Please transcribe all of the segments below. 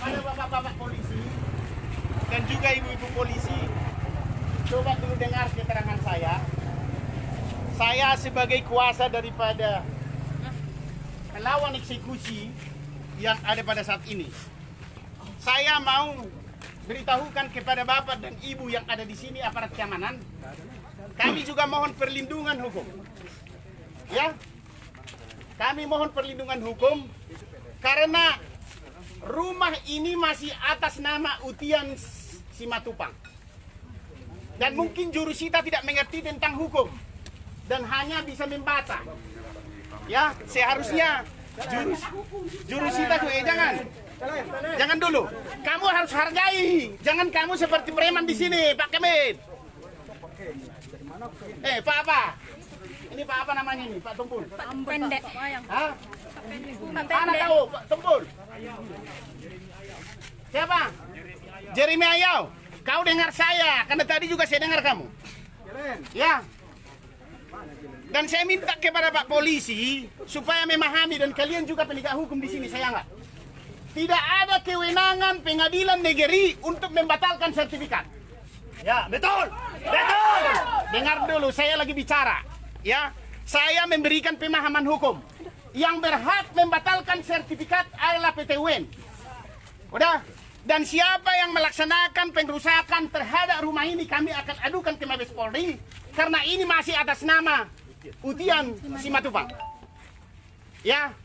kepada bapak-bapak polisi dan juga ibu-ibu polisi, coba dulu dengar keterangan saya. Saya sebagai kuasa daripada melawan eksekusi yang ada pada saat ini, saya mau beritahukan kepada bapak dan ibu yang ada di sini, aparat keamanan, kami juga mohon perlindungan hukum. Ya, kami mohon perlindungan hukum karena rumah ini masih atas nama Utian Simatupang. Dan mungkin jurusita tidak mengerti tentang hukum dan hanya bisa membaca. Ya, seharusnya jurusita tuh jangan dulu. Kamu harus hargai. Jangan kamu seperti preman di sini, Pak Kemet. Pak apa? Ini Pak apa namanya ini? Pak Tumpul. Pendek. Hah? Pak Anak pendek. tahu, Pak Tumpul. Siapa? Jeremy Ayau. Kau dengar saya, karena tadi juga saya dengar kamu. Ya. Dan saya minta kepada Pak Polisi supaya memahami, dan kalian juga penegak hukum di sini, saya nggak. Tidak ada kewenangan pengadilan negeri untuk membatalkan sertifikat. Ya, betul. Betul. Dengar dulu, saya lagi bicara. Ya, saya memberikan pemahaman hukum. Yang berhak membatalkan sertifikat adalah PT UN. Udah. Dan siapa yang melaksanakan pengerusakan terhadap rumah ini, kami akan adukan ke Mabes Polri karena ini masih atas nama Utian Simatupang. Ya.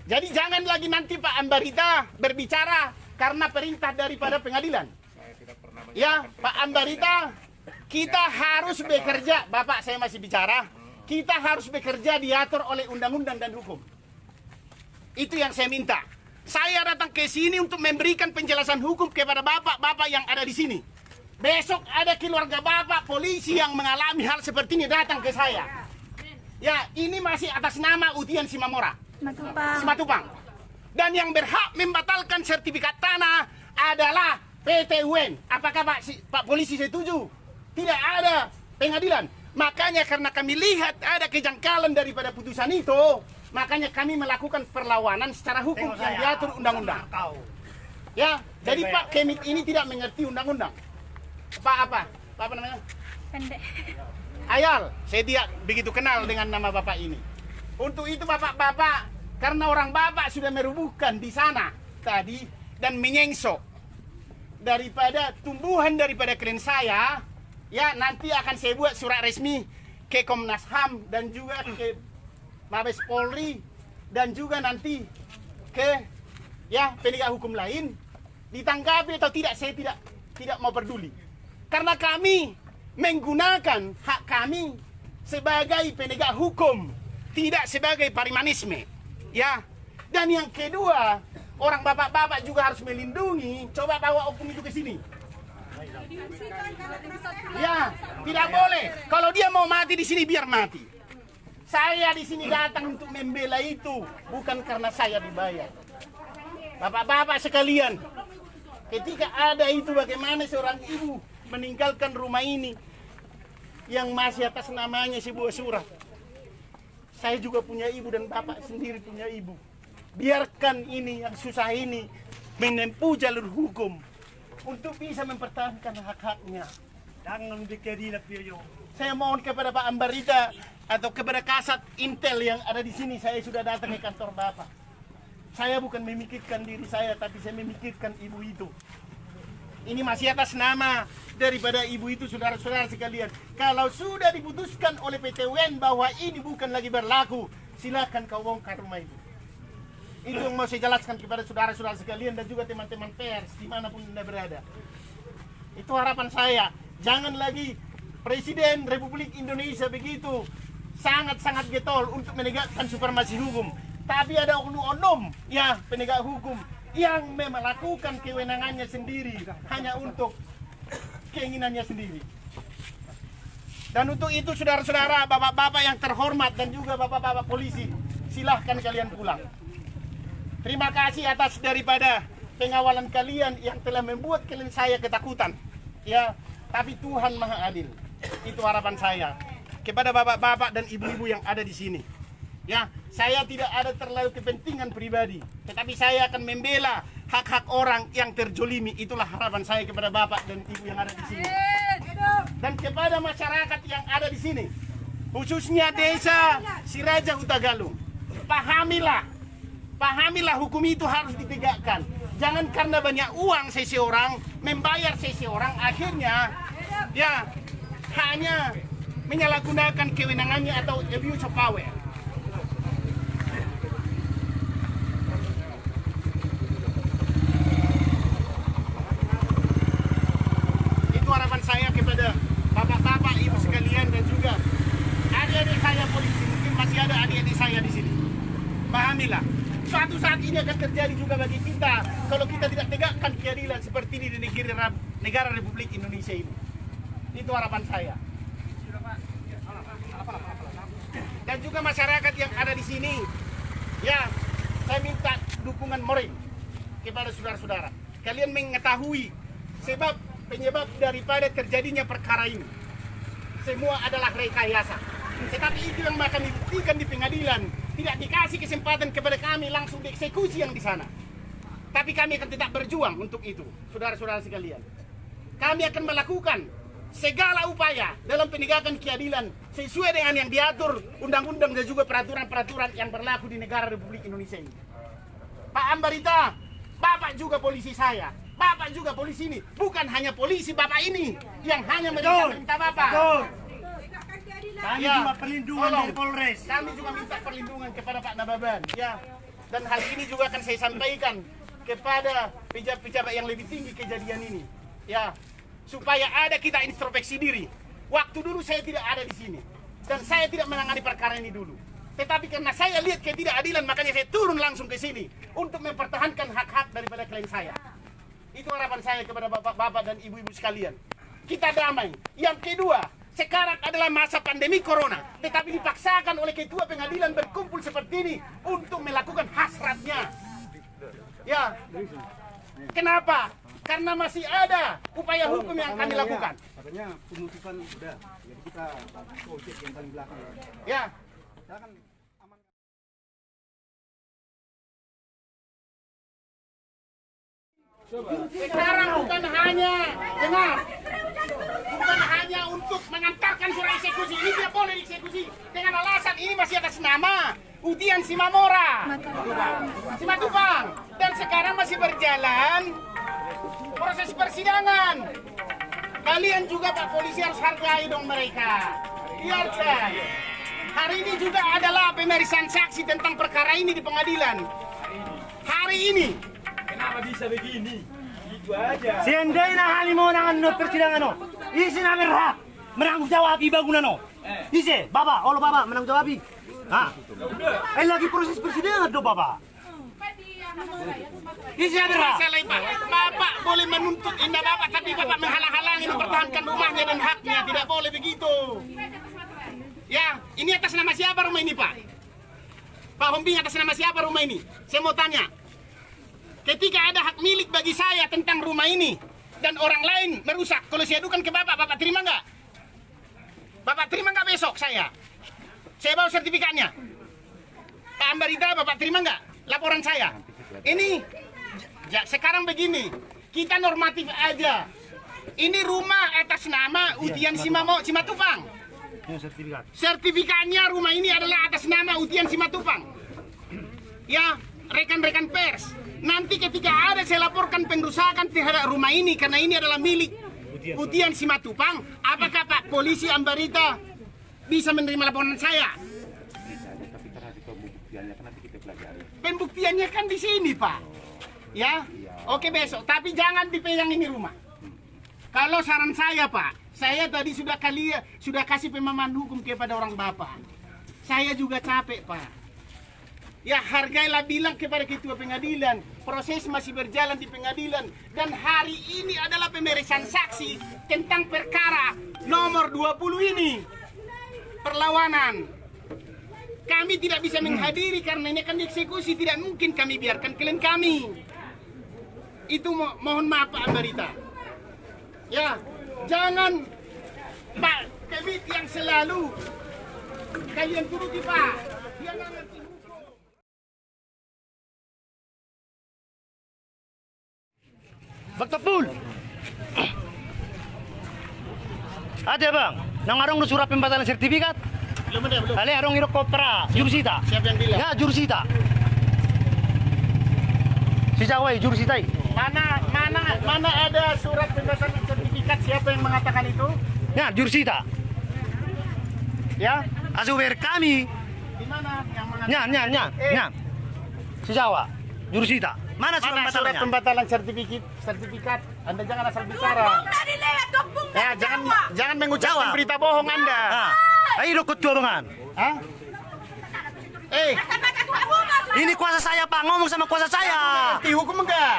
Jadi jangan lagi nanti Pak Ambarita berbicara karena perintah daripada pengadilan. Ya, Pak Ambarita, kita harus bekerja. Bapak, saya masih bicara. Kita harus bekerja diatur oleh undang-undang dan hukum. Itu yang saya minta. Saya datang ke sini untuk memberikan penjelasan hukum kepada bapak-bapak yang ada di sini. Besok ada keluarga bapak polisi yang mengalami hal seperti ini datang ke saya. Ya, ini masih atas nama Utian Simatupang. Dan yang berhak membatalkan sertifikat tanah adalah PT UN. Apakah Pak Polisi setuju? Tidak ada pengadilan. Makanya karena kami lihat ada kejanggalan daripada putusan itu, makanya kami melakukan perlawanan secara hukum yang diatur undang-undang. Ya, jadi Pak Kemit ini tidak mengerti undang-undang. Pak apa? Pak apa namanya? Pendek. Ayal, saya tidak begitu kenal dengan nama bapak ini. Untuk itu bapak-bapak, karena orang bapak sudah merubuhkan di sana tadi dan menyengsok daripada tumbuhan daripada klien saya, ya nanti akan saya buat surat resmi ke Komnas HAM dan juga ke Mabes Polri dan juga nanti ke penegak hukum lain. Ditanggapi atau tidak, saya tidak mau peduli. Karena kami menggunakan hak kami sebagai penegak hukum, tidak sebagai parimanisme. Ya. Dan yang kedua, orang bapak-bapak juga harus melindungi. Coba bawa opung itu ke sini. Ya, tidak boleh. Kalau dia mau mati di sini, biar mati. Saya di sini datang untuk membela itu, bukan karena saya dibayar. Bapak-bapak sekalian, ketika ada itu bagaimana seorang ibu meninggalkan rumah ini yang masih atas namanya sebuah surat. Saya juga punya ibu dan bapak sendiri punya ibu. Biarkan ini yang susah ini menempuh jalur hukum untuk bisa mempertahankan hak-haknya. Jangan dikedilat Pio. Saya mohon kepada Pak Ambarita atau kepada Kasat Intel yang ada di sini, saya sudah datang ke kantor Bapak. Saya bukan memikirkan diri saya, tapi saya memikirkan ibu itu. Ini masih atas nama daripada ibu itu, saudara-saudara sekalian. Kalau sudah diputuskan oleh PT UN bahwa ini bukan lagi berlaku, silakan kau bongkar rumah itu. Itu yang mau saya jelaskan kepada saudara-saudara sekalian dan juga teman-teman pers dimanapun Anda berada. Itu harapan saya. Jangan lagi Presiden Republik Indonesia begitu sangat-sangat getol untuk menegakkan supremasi hukum. Tapi ada oknum-oknum ya penegak hukum yang melakukan kewenangannya sendiri hanya untuk keinginannya sendiri. Dan untuk itu saudara-saudara, bapak-bapak yang terhormat dan juga bapak-bapak polisi, silahkan kalian pulang. Terima kasih atas daripada pengawalan kalian yang telah membuat klien saya ketakutan. Ya, tapi Tuhan Maha Adil. Itu harapan saya kepada bapak-bapak dan ibu-ibu yang ada di sini. Ya, saya tidak ada terlalu kepentingan pribadi, tetapi saya akan membela hak-hak orang yang terjolimi. Itulah harapan saya kepada Bapak dan Ibu yang ada di sini. Dan kepada masyarakat yang ada di sini, khususnya desa Siraja Hutagalung. Pahamilah hukum itu harus ditegakkan. Jangan karena banyak uang seseorang, membayar seseorang, akhirnya ya hanya menyalahgunakan kewenangannya atau abuse of power. Itu harapan saya kepada bapak-bapak, ibu sekalian, dan juga adik-adik saya polisi. Mungkin masih ada adik-adik saya di sini. Pahamilah, suatu saat ini akan terjadi juga bagi kita kalau kita tidak tegakkan keadilan seperti ini di negara Republik Indonesia ini. Itu harapan saya. Dan juga masyarakat yang ada di sini, ya, saya minta dukungan moral kepada saudara-saudara. Kalian mengetahui penyebab daripada terjadinya perkara ini. Semua adalah rekayasa. Tetapi itu yang akan dibuktikan di pengadilan. Tidak dikasih kesempatan kepada kami langsung dieksekusi yang di sana. Tapi kami akan tetap berjuang untuk itu, saudara-saudara sekalian. Kami akan melakukan segala upaya dalam penegakan keadilan sesuai dengan yang diatur undang-undang dan juga peraturan-peraturan yang berlaku di negara Republik Indonesia ini. Pak Ambarita, Bapak juga polisi saya. Bapak juga polisi ini. Bukan hanya polisi Bapak ini yang hanya minta Bapak. Betul. Kami Ya, juga perlindungan tolong. dari Polres. Kami juga minta perlindungan kepada Pak Nababan. Ya. Dan hal ini juga akan saya sampaikan kepada pejabat-pejabat yang lebih tinggi kejadian ini. Ya. Supaya ada kita introspeksi diri. Waktu dulu saya tidak ada di sini. Dan saya tidak menangani perkara ini dulu. Tetapi karena saya lihat ketidakadilan, makanya saya turun langsung ke sini untuk mempertahankan hak-hak daripada klien saya. Itu harapan saya kepada bapak-bapak dan ibu-ibu sekalian. Kita damai. Yang kedua, sekarang adalah masa pandemi corona, tetapi dipaksakan oleh ketua pengadilan berkumpul seperti ini untuk melakukan hasratnya. Ya, kenapa? Karena masih ada upaya hukum yang akan dilakukan. Katanya penutupan sudah, jadi kita project yang paling belakang. Ya, Kita kan aman. sekarang bukan hanya dengar, bukan hanya untuk mengantarkan surat eksekusi. Ini tidak boleh dieksekusi dengan alasan ini masih atas nama Utian Simamora, Simatupang, dan sekarang masih berjalan proses persidangan. Kalian juga Pak Polisi harus hargai dong mereka. Biarkan. Hari ini juga adalah pemeriksaan saksi tentang perkara ini di pengadilan. Hari ini. Kenapa bisa begini? Itu aja. Seandainya hali mau nangan persidangan no, isi na berhak menanggung jawab bangunan no. Isi, Bapak, Bapak menanggung jawab. Hah? Lagi proses persidangan do Bapak. Isi na berhak. Masalah Pak, Bapak boleh menuntut indah Bapak, tapi Bapak menghalang-halangi mempertahankan rumahnya dan haknya. Tidak boleh begitu. Ya, ini atas nama siapa rumah ini Pak? Pak Hombing, atas nama siapa rumah ini? Saya mau tanya. Ketika ada hak milik bagi saya tentang rumah ini dan orang lain merusak, kalau saya adukan ke Bapak, Bapak terima nggak? Bapak terima nggak besok saya? Saya bawa sertifikatnya. Pak Ambarita, Bapak terima nggak laporan saya? Ini sekarang begini, kita normatif aja. Ini rumah atas nama Utian Simatupang. Sertifikat. Sertifikatnya rumah ini adalah atas nama Utian Simatupang. Ya, rekan-rekan pers. Nanti ketika ada saya laporkan pengrusakan terhadap rumah ini karena ini adalah milik Utian Simatupang, apakah Pak Polisi Ambarita bisa menerima laporan saya? Tapi terhadap pembuktiannya kan nanti kita pelajari. Pembuktiannya kan di sini, Pak. Ya, oke besok. Tapi jangan dipegang ini rumah. Kalau saran saya, Pak, saya tadi sudah kasih pemahaman hukum kepada orang Bapak. Saya juga capek, Pak. Ya, hargailah, bilang kepada ketua pengadilan, proses masih berjalan di pengadilan, dan hari ini adalah pemeriksaan saksi tentang perkara nomor 20 ini, perlawanan. Kami tidak bisa menghadiri karena ini akan dieksekusi, tidak mungkin kami biarkan klien kami. Itu mohon maaf Pak Ambarita. Ya, jangan Pak Kebit yang selalu kalian turuti Pak. Dia nggak ngerti hukum. Bektepul. Ada bang, nang arong nu surat pembatalan sertifikat. Belum ada, belum. Ale arong iro kopra, jurusita. Siapa yang bilang? Ya jurusita. Si Jawai jurusita. Mana ada surat pembatalan sertifikat? Siapa yang mengatakan itu? Ya jurusita. Ya, Asuber kami. di mana yang mengatakan? Nya. Si Jawa, jurusita. Mana surat Mana surat pembatalannya? pembatalan sertifikat? Anda jangan asal bicara. Ya, jangan mengucapkan Jawab. berita bohong Anda. Ah, ayo ikut bangan. Hah? Ini kuasa saya Pak, ngomong sama kuasa saya. Ngerti hukum enggak?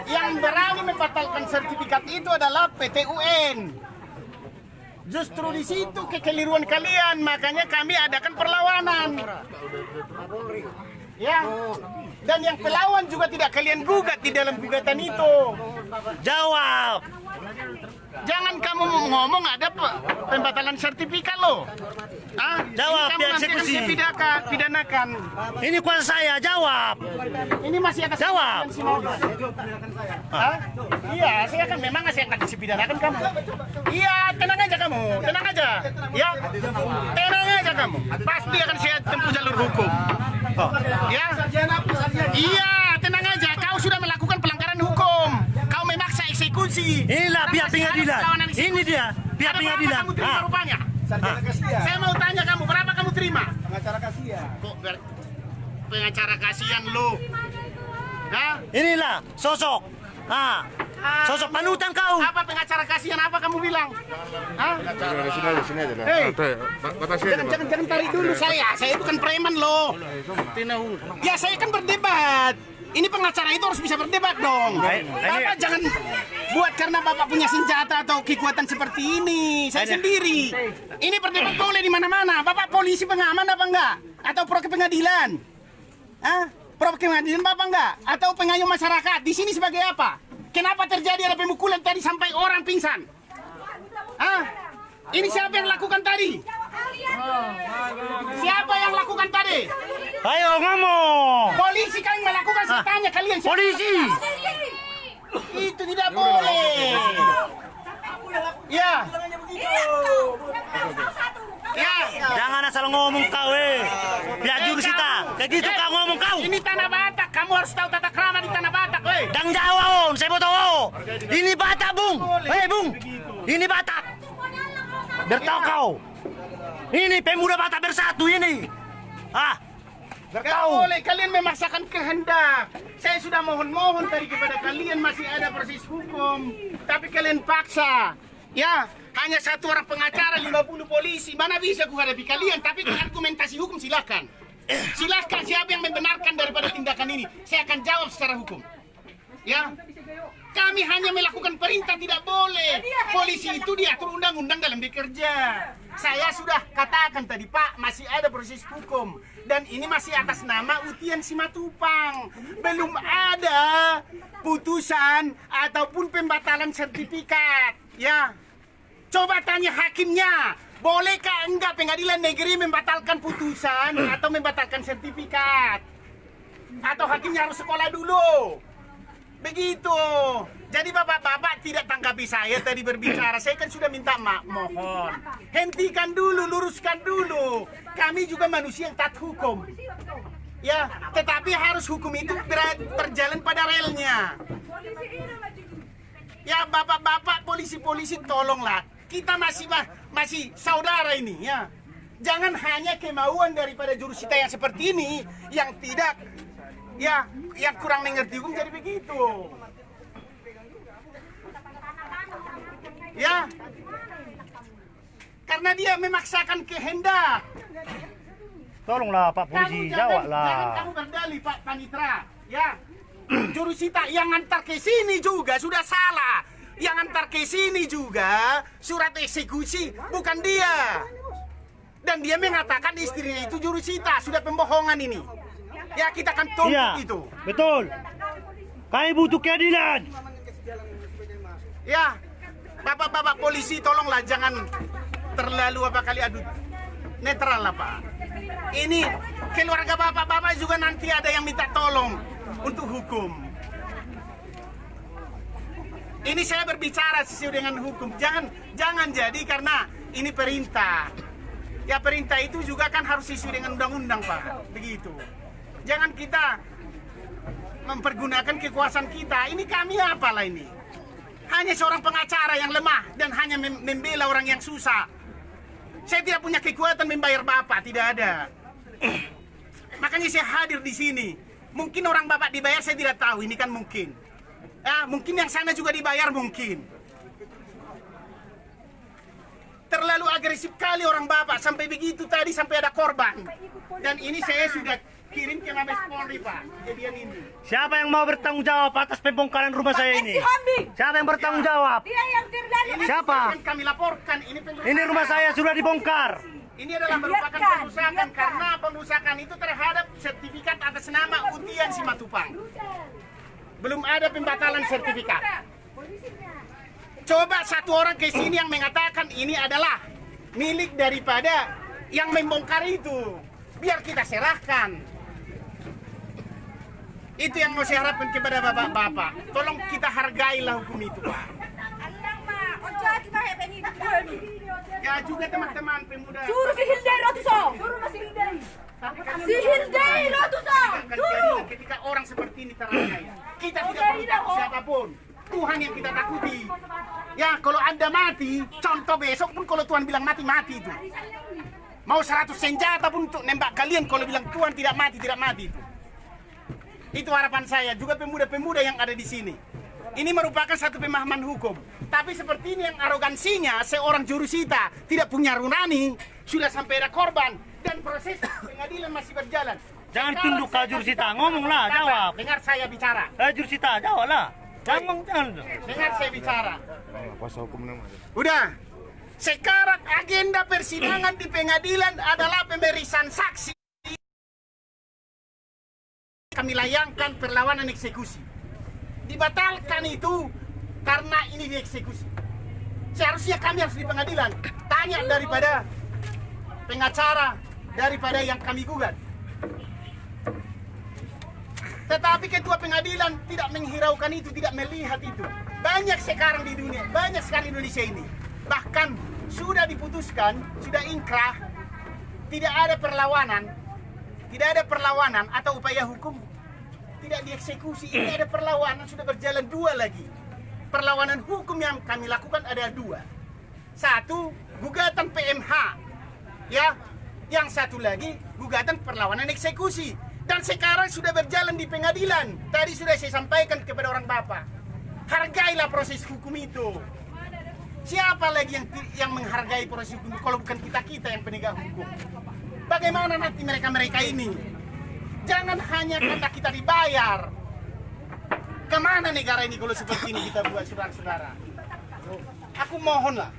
Yang berani membatalkan sertifikat itu adalah PT UN. Justru di situ kekeliruan kalian, makanya kami adakan perlawanan. Ya. Dan yang pelawan juga tidak kalian gugat di dalam gugatan itu. Jawab. Jangan kamu ngomong ada pembatalan sertifikat loh. Ah, Jawab, ini kamu nanti dieksekusi. akan saya pidanakan. Ini kuasa saya, jawab. Ini masih atas Jawab. kepentingan si Maudie. Hah? Iya, saya akan memang saya akan disipidanakan kamu. Iya, tenang aja kamu, tenang aja. Ya, tenang aja kamu. Pasti akan saya tempuh jalur hukum. Ya, iya, tenang aja. Kau sudah melakukan pelanggaran hukum. Kau memaksa eksekusi. Inilah pihak Karena masih ada pengadilan. perlawanan eksekusi. Ini dia pihak Ada berapa pengadilan. kamu terima Ah. rupanya? Sarjana kasihan. Saya mau tanya kamu, berapa kamu terima? Pengacara kasihan. Kok pengacara kasihan lu? Hah? Inilah sosok. Ah. Sosok panutan kau. Apa pengacara kasihan? Apa kamu bilang? Hah? Sini aja dah. Hei. Batasi aja, Pak. Jangan tarik dulu saya. Saya bukan preman loh. Ya saya kan berdebat. Ini pengacara itu harus bisa berdebat dong. Bapak jangan buat karena Bapak punya senjata atau kekuatan seperti ini. Saya sendiri. Ini berdebat boleh di mana-mana. Bapak polisi pengaman apa enggak? Atau pro ke pengadilan? Hah? Pro ke pengadilan Bapak enggak? Atau pengayom masyarakat? Di sini sebagai apa? Kenapa terjadi ada pemukulan tadi sampai orang pingsan? Hah? Ini siapa yang lakukan tadi? Siapa yang lakukan tadi? Ayo ngomong. Polisi kan yang melakukan, saya tanya kalian siapa? Polisi. Itu tidak boleh. Ya. Ya. Jangan asal ngomong kau Pihak jurusita. Kayak gitu kau ngomong kau. Ini tanah Batak, kamu harus tahu tata krama di tanah Batak, weh. Dang Jawa om, saya mau tahu. Ini Batak bung. Bung. Ini Batak. Bertahu kau. Ini pemuda Batak bersatu ini. Ah. Gak Bertahu. boleh, kalian memaksakan kehendak. Saya sudah mohon-mohon tadi kepada kalian, masih ada proses hukum. Tapi kalian paksa. Ya, hanya satu orang pengacara, 50 polisi. Mana bisa ku hadapi kalian? Tapi argumentasi hukum silakan. Silakan siapa yang membenarkan daripada tindakan ini. Saya akan jawab secara hukum. Ya, kami hanya melakukan perintah, tidak boleh. Polisi itu diatur undang-undang dalam bekerja. Saya sudah katakan tadi Pak, masih ada proses hukum. Dan ini masih atas nama Utian Simatupang. Belum ada putusan ataupun pembatalan sertifikat. Ya, coba tanya hakimnya. Bolehkah enggak pengadilan negeri membatalkan putusan atau membatalkan sertifikat? Atau hakimnya harus sekolah dulu? Begitu. Jadi bapak-bapak tidak tanggapi saya tadi berbicara. Saya kan sudah minta mohon. Hentikan dulu, luruskan dulu. Kami juga manusia yang taat hukum. Ya, tetapi harus hukum itu berjalan pada relnya. Ya, bapak-bapak, polisi-polisi, tolonglah. Kita masih saudara ini, ya. Jangan hanya kemauan daripada jurusita yang seperti ini yang tidak, ya, yang kurang mengerti hukum jadi begitu. Ya, karena dia memaksakan kehendak. Tolonglah Pak Polisi, jawab Jangan lah. kamu berdalih Pak Panitra. Ya, jurusita yang antar ke sini juga sudah salah. Yang antar ke sini juga surat eksekusi bukan dia. Dan dia mengatakan istrinya itu jurusita, sudah pembohongan ini. Ya, kita akan tuntut Iya, itu. betul. Kami butuh keadilan. Ya, bapak-bapak polisi tolonglah jangan terlalu apa kali adu netral lah Pak. Ini keluarga bapak-bapak juga nanti ada yang minta tolong untuk hukum. Ini saya berbicara sesuai dengan hukum. Jangan jadi karena ini perintah. Ya perintah itu juga kan harus sesuai dengan undang-undang, Pak. Begitu. Jangan kita mempergunakan kekuasaan kita. Ini kami apalah ini? Hanya seorang pengacara yang lemah dan hanya membela orang yang susah. Saya tidak punya kekuatan membayar Bapak, tidak ada. Makanya saya hadir di sini. Mungkin orang Bapak dibayar, saya tidak tahu. Ini kan mungkin. Mungkin yang sana juga dibayar, mungkin. Terlalu agresif kali orang Bapak, sampai begitu tadi, sampai ada korban. Dan ini saya sudah kirim ke Mabes Polri, Pak, kejadian ini. Siapa yang mau bertanggung jawab atas pembongkaran rumah saya ini? Siapa yang bertanggung jawab? Dia yang terlalu. Ini Siapa? yang kami laporkan. Ini rumah saya sudah dibongkar. Ini adalah merupakan perusakan karena perusakan itu terhadap sertifikat atas nama Utian Simatupang. Belum ada pembatalan sertifikat. Coba satu orang ke sini yang mengatakan ini adalah milik daripada yang membongkar itu. Biar kita serahkan. Itu yang mau saya harapkan kepada bapak-bapak. Tolong kita hargailah hukum itu, Pak. Ya juga teman-teman pemuda. Suruh si Hildai Rotuso. Suruh si Hildai. Si Hildai Rotuso. Suruh. Ketika orang seperti ini teraniaya, kita tidak perlu takut siapapun. Tuhan yang kita takuti. Ya kalau Anda mati, contoh besok pun kalau Tuhan bilang mati, mati itu. Mau 100 senjata pun untuk nembak kalian kalau bilang Tuhan tidak mati, tidak mati itu. Itu harapan saya, juga pemuda-pemuda yang ada di sini. Ini merupakan satu pemahaman hukum. Tapi seperti ini yang arogansinya seorang jurusita tidak punya nurani, sudah sampai ada korban dan proses pengadilan masih berjalan. Jangan tunduk ke jurusita, ngomonglah, jawab. Dengar saya bicara. Jurusita, jawablah. Jangan. Dengar saya bicara. Kuasa hukum namanya. Udah. Sekarang agenda persidangan di pengadilan adalah pemeriksaan saksi. Kami layangkan perlawanan eksekusi. Dibatalkan itu karena ini dieksekusi. Seharusnya kami harus di pengadilan tanya daripada pengacara, daripada yang kami gugat. Tetapi ketua pengadilan tidak menghiraukan itu, tidak melihat itu. Banyak sekarang di dunia, banyak sekali Indonesia ini. Bahkan sudah diputuskan, sudah inkrah, tidak ada perlawanan atau upaya hukum. Tidak dieksekusi, ini ada perlawanan, sudah berjalan 2 lagi. Perlawanan hukum yang kami lakukan ada 2. 1, gugatan PMH. Ya, yang satu lagi gugatan perlawanan eksekusi. Dan sekarang sudah berjalan di pengadilan. Tadi sudah saya sampaikan kepada orang Bapak. Hargailah proses hukum itu. Siapa lagi yang menghargai proses hukum kalau bukan kita yang penegak hukum? Bagaimana nanti mereka ini? Jangan hanya karena kita dibayar. Kemana negara ini kalau seperti ini kita buat, saudara-saudara? Aku mohonlah.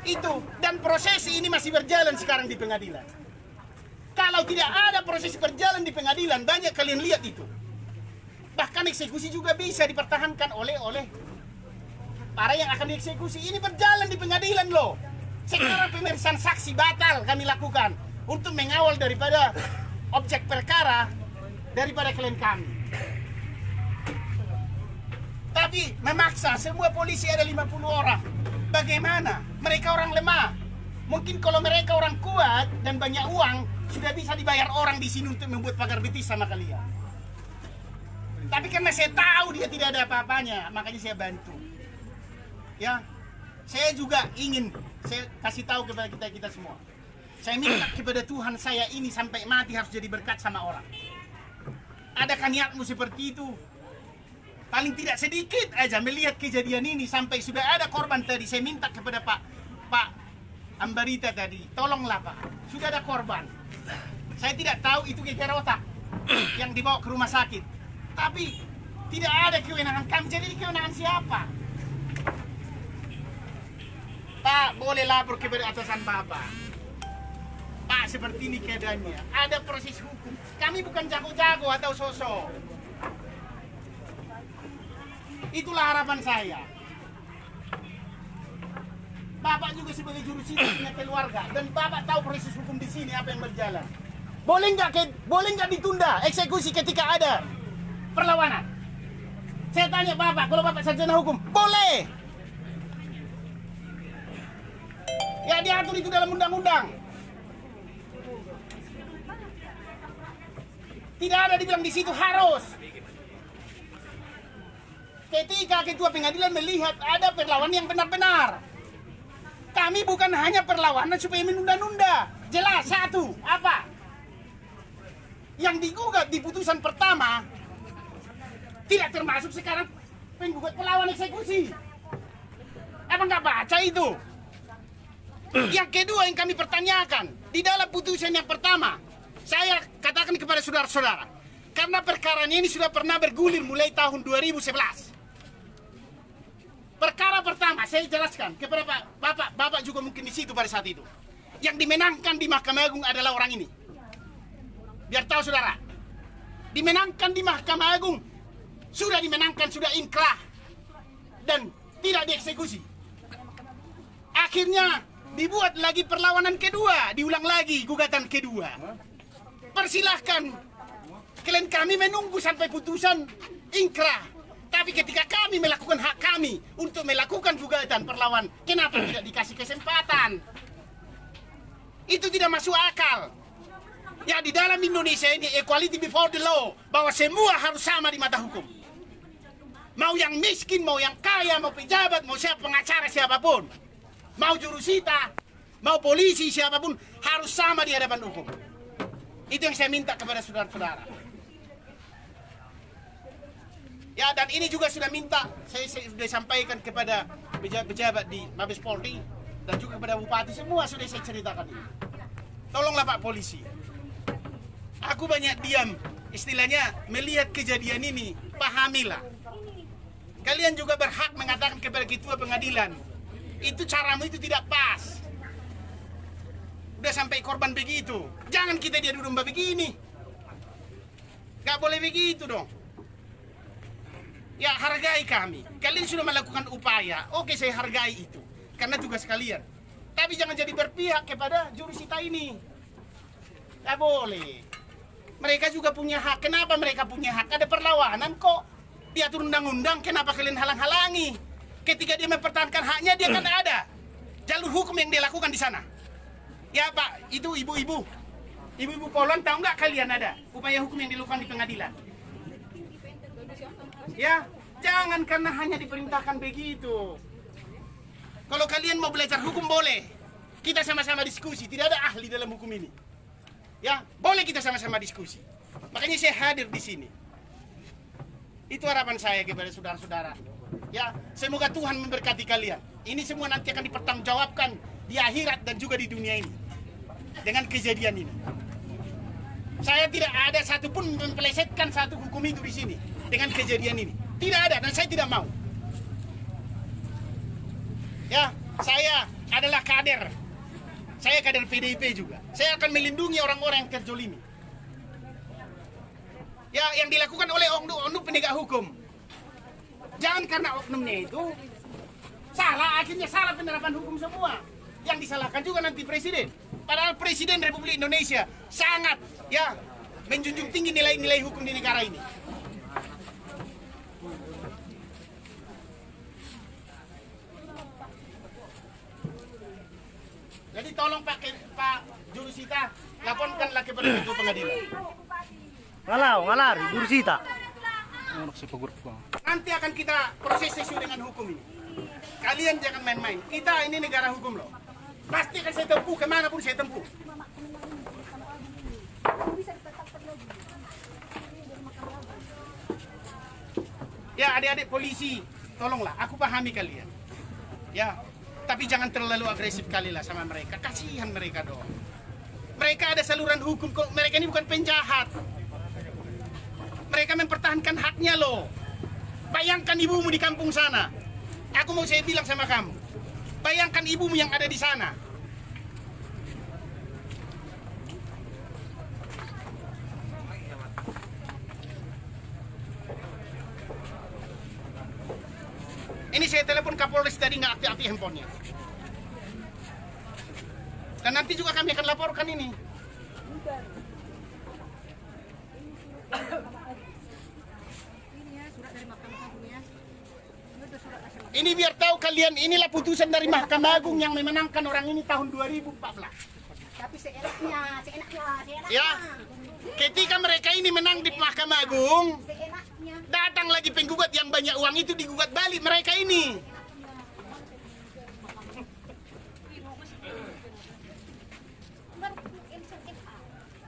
Itu, dan proses ini masih berjalan sekarang di pengadilan. Kalau tidak ada proses berjalan di pengadilan, banyak kalian lihat itu. Bahkan eksekusi juga bisa dipertahankan oleh para yang akan dieksekusi. Ini berjalan di pengadilan loh. Sekarang pemeriksaan saksi batal kami lakukan untuk mengawal daripada objek perkara daripada klien kami. Tapi memaksa semua polisi ada 50 orang. Bagaimana? Mereka orang lemah. Mungkin kalau mereka orang kuat dan banyak uang, sudah bisa dibayar orang di sini untuk membuat pagar betis sama kalian. Tapi karena saya tahu dia tidak ada apa-apanya, makanya saya bantu. Ya, saya juga ingin saya kasih tahu kepada kita semua. Saya minta kepada Tuhan saya ini sampai mati harus jadi berkat sama orang. Adakah niatmu seperti itu? Paling tidak sedikit aja melihat kejadian ini sampai sudah ada korban tadi. Saya minta kepada Pak Ambarita tadi, tolonglah Pak, sudah ada korban. Saya tidak tahu itu geger otak yang dibawa ke rumah sakit. Tapi tidak ada kewenangan kami, jadi kewenangan siapa? Pak, boleh lapor kepada atasan Bapak. Pak, seperti ini keadaannya. Ada proses hukum. Kami bukan jago-jago atau sosok. Itulah harapan saya. Bapak juga sebagai jurusita punya keluarga dan Bapak tahu proses hukum di sini apa yang berjalan. Boleh nggak ditunda eksekusi ketika ada perlawanan? Saya tanya Bapak, kalau Bapak sarjana hukum, boleh. Ya diatur itu dalam undang-undang. Tidak ada dibilang di situ harus. Ketika ketua pengadilan melihat ada perlawanan yang benar-benar. Kami bukan hanya perlawanan supaya menunda-nunda. Jelas satu, apa? Yang digugat di putusan pertama tidak termasuk sekarang penggugat perlawanan eksekusi. Apa nggak baca itu? Yang kedua yang kami pertanyakan, di dalam putusan yang pertama, saya katakan kepada saudara-saudara, karena perkara ini sudah pernah bergulir mulai tahun 2011. Perkara pertama, saya jelaskan kepada Bapak juga mungkin di situ pada saat itu. Yang dimenangkan di Mahkamah Agung adalah orang ini. Biar tahu saudara, dimenangkan di Mahkamah Agung, sudah dimenangkan, sudah inkrah, dan tidak dieksekusi. Akhirnya dibuat lagi perlawanan kedua, diulang lagi gugatan kedua. Persilahkan, klien kami menunggu sampai putusan inkrah. Tapi ketika kami melakukan hak kami untuk melakukan gugatan perlawan, kenapa tidak dikasih kesempatan? Itu tidak masuk akal. Ya di dalam Indonesia ini equality before the law, bahwa semua harus sama di mata hukum. Mau yang miskin, mau yang kaya, mau pejabat, mau siapa pengacara siapapun, mau jurusita, mau polisi siapapun harus sama di hadapan hukum. Itu yang saya minta kepada saudara-saudara. Ya dan ini juga sudah minta, saya sudah sampaikan kepada pejabat di Mabes Polri dan juga kepada Bupati, semua sudah saya ceritakan ini. Tolonglah Pak Polisi. Aku banyak diam, istilahnya melihat kejadian ini, pahamilah. Kalian juga berhak mengatakan kepada ketua pengadilan, itu caramu itu tidak pas. Udah sampai korban begitu, jangan kita diadu domba begini. Gak boleh begitu dong. Ya hargai kami. Kalian sudah melakukan upaya. Oke, saya hargai itu. Karena tugas kalian. Tapi jangan jadi berpihak kepada jurusita ini. Tidak boleh. Mereka juga punya hak. Kenapa mereka punya hak? Ada perlawanan kok. Diatur undang-undang. Kenapa kalian halang-halangi? Ketika dia mempertahankan haknya, dia kan ada jalur hukum yang dia lakukan di sana. Ya Pak, itu ibu-ibu. Ibu-ibu Polon, tahu nggak kalian ada upaya hukum yang dilakukan di pengadilan? Ya, jangan karena hanya diperintahkan begitu. Kalau kalian mau belajar hukum boleh. Kita sama-sama diskusi, tidak ada ahli dalam hukum ini. Ya, boleh kita sama-sama diskusi. Makanya saya hadir di sini. Itu harapan saya kepada saudara-saudara. Ya, semoga Tuhan memberkati kalian. Ini semua nanti akan dipertanggungjawabkan di akhirat dan juga di dunia ini. Dengan kejadian ini. Saya tidak ada satupun mempelesetkan satu hukum itu di sini. Dengan kejadian ini. Tidak ada dan saya tidak mau. Ya, saya adalah kader. Saya kader PDIP juga. Saya akan melindungi orang-orang yang terzolimi. Ya, yang dilakukan oleh oknum penegak hukum. Jangan karena oknumnya itu salah, akhirnya salah penerapan hukum semua. Yang disalahkan juga nanti presiden. Padahal Presiden Republik Indonesia sangat ya menjunjung tinggi nilai-nilai hukum di negara ini. Jadi tolong Pak Jurusita, laporkanlah kepada ketua pengadilan. Ngalar, jurusita. Nanti akan kita proses sesuai dengan hukum ini. Kalian jangan main-main. Kita ini negara hukum loh. Pasti akan saya tempuh kemanapun saya tempuh. Ya adik-adik polisi, tolonglah. Aku pahami kalian. Ya, tapi jangan terlalu agresif kali lah sama mereka. Kasihan mereka dong. Mereka ada saluran hukum kok. Mereka ini bukan penjahat. Mereka mempertahankan haknya loh. Bayangkan ibumu di kampung sana. Aku mau saya bilang sama kamu. Bayangkan ibumu yang ada di sana. Ini saya telepon Kapolres tadi nggak aktif-aktif handphonenya. Dan nanti juga kami akan laporkan ini. Ini biar tahu kalian, inilah putusan dari Mahkamah Agung yang memenangkan orang ini tahun 2014. Tapi seenaknya. Ya, ketika mereka ini menang di Mahkamah Agung, Seenaknya. datang lagi penggugat yang banyak uang itu digugat balik mereka ini.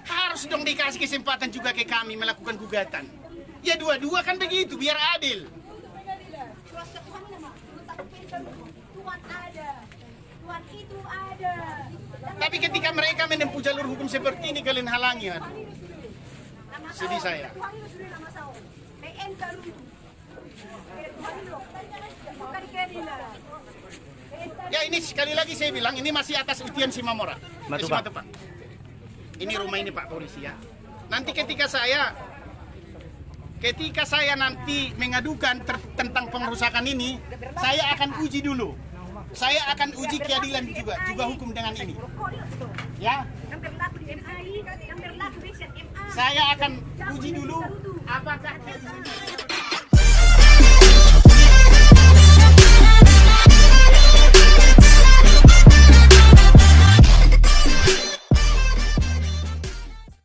Harus dong dikasih kesempatan juga ke kami melakukan gugatan. Ya dua-dua kan begitu, biar adil. Tuhan ada. Tuhan itu ada. Tapi ketika mereka menempuh jalur hukum seperti ini, kalian halangi. Aduh. Sedih saya. Tuhan itu sudah nama saya. PN dulu. Tuhan itu. Bukan keadilan. Ya ini sekali lagi saya bilang, ini masih atas ujian Simamora. Matupa. Pak. Ini rumah ini Pak Polisi ya. Nanti ketika saya nanti mengadukan tentang pengerusakan ini, saya akan uji dulu. Saya akan uji keadilan juga hukum dengan ini. Ya. Yang berlaku di MAI, yang berlaku di SMA. Saya akan uji dulu apakah keadilan